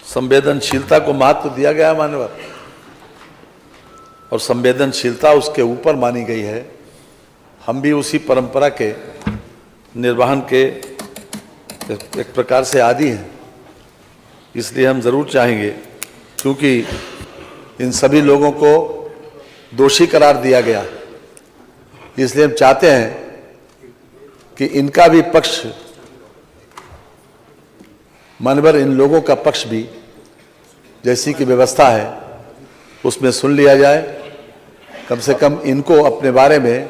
संवेदनशीलता को महत्व दिया गया है मान्यवर, और संवेदनशीलता उसके ऊपर मानी गई है। हम भी उसी परंपरा के निर्वहन के एक प्रकार से आदी हैं, इसलिए हम ज़रूर चाहेंगे, क्योंकि इन सभी लोगों को दोषी करार दिया गया, इसलिए हम चाहते हैं कि इनका भी पक्ष, मानवर इन लोगों का पक्ष भी जैसी की व्यवस्था है उसमें सुन लिया जाए। कम से कम इनको अपने बारे में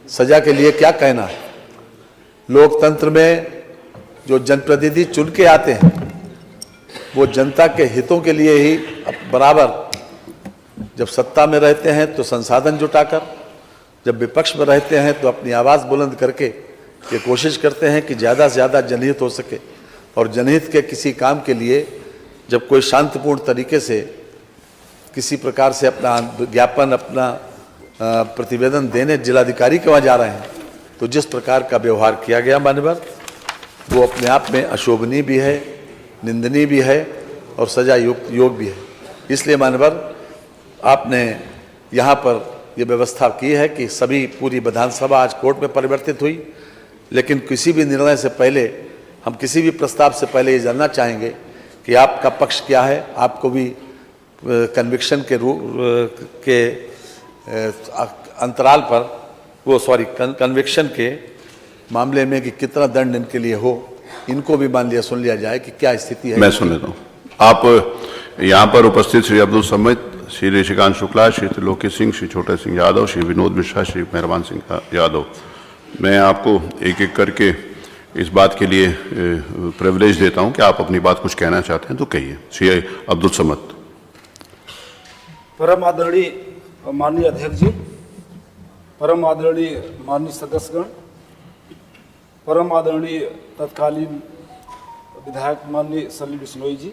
सजा के लिए क्या कहना है। लोकतंत्र में जो जनप्रतिनिधि चुन के आते हैं वो जनता के हितों के लिए ही बराबर, जब सत्ता में रहते हैं तो संसाधन जुटाकर, जब विपक्ष में रहते हैं तो अपनी आवाज़ बुलंद करके ये कोशिश करते हैं कि ज़्यादा से ज़्यादा जनहित हो सके। और जनहित के किसी काम के लिए जब कोई शांतिपूर्ण तरीके से किसी प्रकार से अपना ज्ञापन, अपना प्रतिवेदन देने जिलाधिकारी के वहाँ जा रहे हैं, तो जिस प्रकार का व्यवहार किया गया मान्यवर, वो अपने आप में अशोभनीय भी है, निंदनीय भी है और सजा योग भी है। इसलिए मान्यवर आपने यहाँ पर ये व्यवस्था की है कि सभी पूरी विधानसभा आज कोर्ट में परिवर्तित हुई, लेकिन किसी भी निर्णय से पहले, हम किसी भी प्रस्ताव से पहले ये जानना चाहेंगे कि आपका पक्ष क्या है। आपको भी कन्विक्शन के के अंतराल पर कन्विक्शन के मामले में कि कितना दंड इनके लिए हो, इनको भी मान लिया, सुन लिया जाए कि क्या स्थिति है। मैं सुन लेता हूँ। आप यहाँ पर उपस्थित श्री अब्दुल समद, श्री ऋषिकांत शुक्ला, श्री त्रिलोकी सिंह, श्री छोटे सिंह यादव, श्री विनोद मिश्रा, श्री मेहरबान सिंह यादव, मैं आपको एक एक करके इस बात के लिए प्रिविलेज देता हूं कि आप अपनी बात कुछ कहना चाहते हैं तो कहिए। श्री अब्दुल समद। परम आदरणीय माननीय अध्यक्ष जी, परम आदरणीय माननीय सदस्यगण, परम आदरणीय तत्कालीन विधायक माननीय सलील बिश्नोई जी,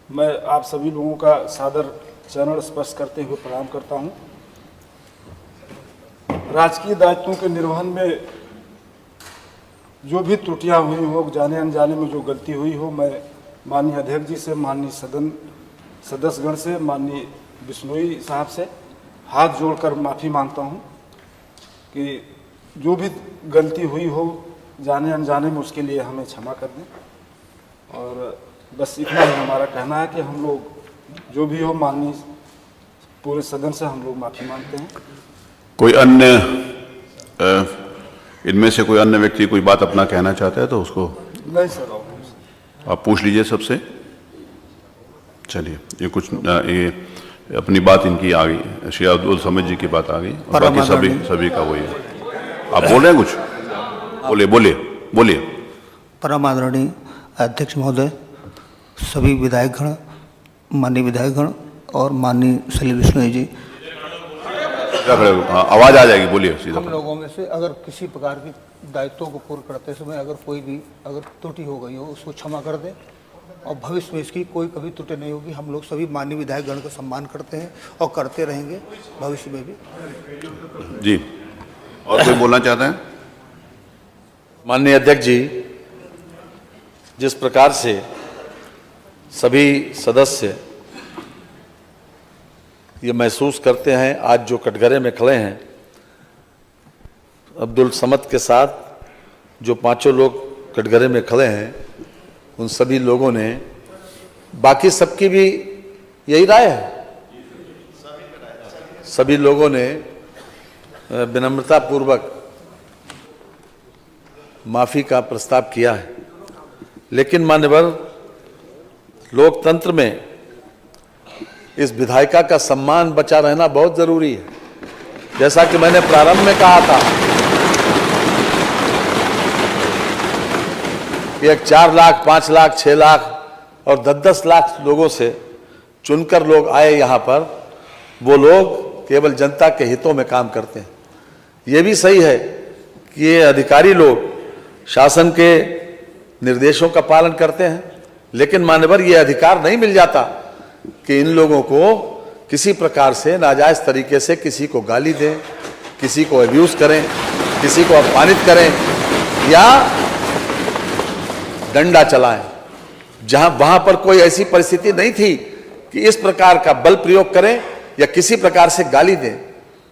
मैं आप सभी लोगों का सादर चरण स्पर्श करते हुए प्रणाम करता हूं। राजकीय दायित्वों के निर्वहन में जो भी त्रुटियां हुई हो, जाने अनजाने में जो गलती हुई हो, मैं माननीय अध्यक्ष जी से, माननीय सदन सदस्यगण से, माननीय बिश्नोई साहब से हाथ जोड़कर माफ़ी मांगता हूं कि जो भी गलती हुई हो जाने अनजाने में, उसके लिए हमें क्षमा कर दें। और बस इतना ही हमारा कहना है कि हम लोग जो भी हो, माननीय पूरे सदन से हम लोग माफ़ी मांगते हैं। कोई अन्य इनमें से कोई अन्य व्यक्ति कोई बात अपना कहना चाहता है तो उसको? नहीं सर, आप पूछ लीजिए सबसे। चलिए, ये कुछ ये अपनी बात इनकी आ गई, श्री अब्दुल समद जी की बात आ गई, और बाकी सभी का वही है। आप बोल रहे हैं कुछ? बोलिए। परम आदरणीय अध्यक्ष महोदय, सभी विधायकगण, माननीय विधायकगण और माननीय सलील बिश्नोई जी, आवाज आ जाएगी, बोलिए सीधा। हम लोगों में से अगर किसी प्रकार की दायित्वों को पूर्ण करते समय अगर कोई भी त्रुटि हो गई हो, उसको क्षमा कर दें, और भविष्य में इसकी कोई कभी त्रुटि नहीं होगी। हम लोग सभी माननीय विधायकगण का सम्मान करते हैं और करते रहेंगे भविष्य में भी। जी, और कोई बोलना चाहते हैं? माननीय अध्यक्ष जी, जिस प्रकार से सभी सदस्य ये महसूस करते हैं, आज जो कटघरे में खड़े हैं, अब्दुल समद के साथ जो पांचों लोग कटघरे में खड़े हैं, उन सभी लोगों ने, बाकी सबकी भी यही राय है, सभी लोगों ने विनम्रता पूर्वक माफ़ी का प्रस्ताव किया है। लेकिन मान्यवर, लोकतंत्र में इस विधायिका का सम्मान बचा रहना बहुत ज़रूरी है। जैसा कि मैंने प्रारंभ में कहा था कि एक 4 लाख, 5 लाख, 6 लाख और 10-10 लाख लोगों से चुनकर लोग आए यहाँ पर, वो लोग केवल जनता के हितों में काम करते हैं। ये भी सही है कि ये अधिकारी लोग शासन के निर्देशों का पालन करते हैं, लेकिन मान्यवर ये अधिकार नहीं मिल जाता कि इन लोगों को किसी प्रकार से नाजायज़ तरीके से किसी को गाली दें, किसी को अब्यूज़ करें, किसी को अपमानित करें या डंडा चलाएं। जहां वहां पर कोई ऐसी परिस्थिति नहीं थी कि इस प्रकार का बल प्रयोग करें या किसी प्रकार से गाली दें,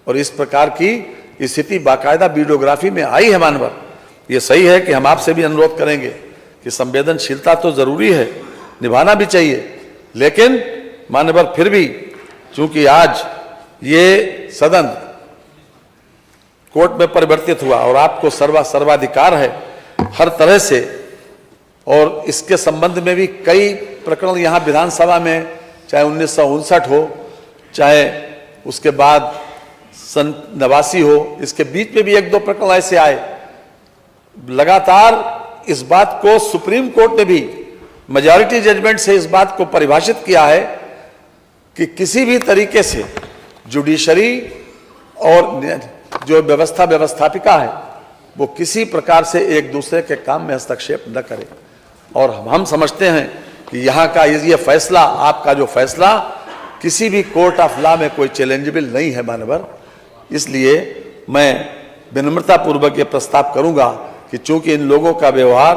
और इस प्रकार की स्थिति बाकायदा वीडियोग्राफी में आई है मानवर। ये सही है कि हम आपसे भी अनुरोध करेंगे कि संवेदनशीलता तो जरूरी है, निभाना भी चाहिए, लेकिन मानवर फिर भी चूंकि आज ये सदन कोर्ट में परिवर्तित हुआ और आपको सर्वाधिकार है हर तरह से, और इसके संबंध में भी कई प्रकरण यहाँ विधानसभा में, चाहे 1959 हो, चाहे उसके बाद सन 89 हो, इसके बीच में भी एक दो प्रकरण ऐसे आए। लगातार इस बात को सुप्रीम कोर्ट ने भी मेजॉरिटी जजमेंट से इस बात को परिभाषित किया है कि किसी भी तरीके से जुडिशरी और जो व्यवस्थापिका है वो किसी प्रकार से एक दूसरे के काम में हस्तक्षेप न करे। और हम समझते हैं कि यहाँ का ये फैसला, आपका जो फैसला किसी भी कोर्ट ऑफ लॉ में कोई चैलेंजेबल नहीं है मानवर। इसलिए मैं विनम्रता पूर्वक ये प्रस्ताव करूंगा कि चूंकि इन लोगों का व्यवहार,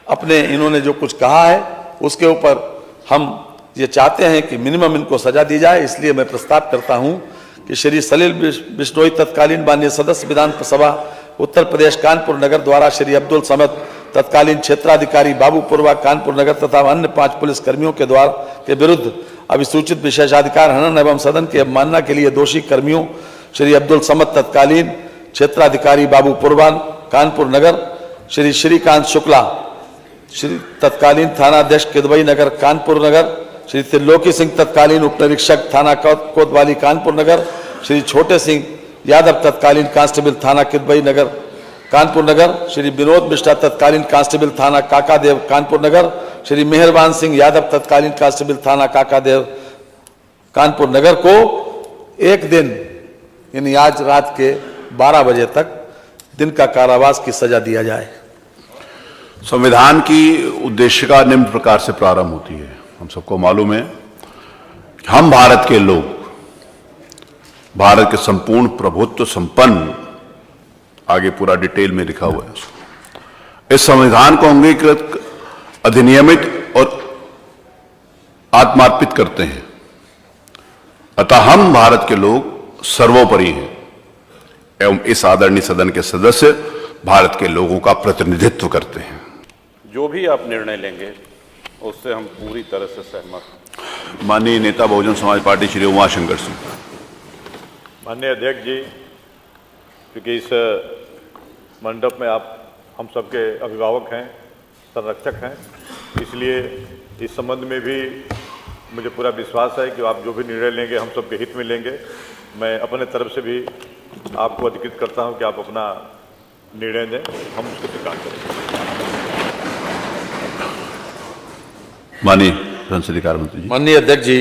अपने इन्होंने जो कुछ कहा है उसके ऊपर हम ये चाहते हैं कि मिनिमम इनको सजा दी जाए, इसलिए मैं प्रस्ताव करता हूं कि श्री सलील बिश्नोई तत्कालीन माननीय सदस्य विधानसभा उत्तर प्रदेश कानपुर नगर द्वारा श्री अब्दुल समद तत्कालीन क्षेत्राधिकारी बाबूपुरवा कानपुर नगर तथा अन्य 5 पुलिस कर्मियों के द्वारा के विरुद्ध अभिसूचित विशेषाधिकार हनन एवं सदन की अवमानना के लिए दोषी कर्मियों श्री अब्दुल समद तत्कालीन क्षेत्राधिकारी बाबूपुरवा कानपुर नगर, श्री श्रीकांत शुक्ला श्री तत्कालीन थानाध्यक्ष किदवई नगर कानपुर नगर, श्री त्रिलोकी सिंह तत्कालीन उप निरीक्षक थाना कोतवाली कानपुर नगर, श्री छोटे सिंह यादव तत्कालीन कांस्टेबल थाना किदवई नगर कानपुर नगर, श्री विनोद मिश्रा तत्कालीन कांस्टेबल थाना काकादेव कानपुर नगर, श्री मेहरबान सिंह यादव तत्कालीन कांस्टेबल थाना काकादेव कानपुर नगर को एक दिन यानी आज रात के 12 बजे तक दिन का कारावास की सजा दिया जाए। संविधान की उद्देशिका निम्न प्रकार से प्रारंभ होती है। हम सबको मालूम है कि हम भारत के लोग, भारत के संपूर्ण प्रभुत्व संपन्न, आगे पूरा डिटेल में लिखा हुआ है। इस संविधान को अंगीकृत, अधिनियमित और आत्मार्पित करते हैं। अतः हम भारत के लोग सर्वोपरि हैं एवं इस आदरणीय सदन के सदस्य भारत के लोगों का प्रतिनिधित्व करते हैं। जो भी आप निर्णय लेंगे उससे हम पूरी तरह से सहमत हैं। माननीय नेता बहुजन समाज पार्टी श्री उमाशंकर सिंह। माननीय अध्यक्ष जी, क्योंकि इस मंडप में आप हम सबके अभिभावक हैं, संरक्षक हैं, इसलिए इस संबंध में भी मुझे पूरा विश्वास है कि आप जो भी निर्णय लेंगे हम सबके हित में लेंगे। मैं अपने तरफ से भी आपको अधिकृत करता हूं कि आप अपना निर्णय दें, हम उसको स्वीकार करेंगे। माननीय संसदीय कार्य मंत्री जी। माननीय अध्यक्ष जी,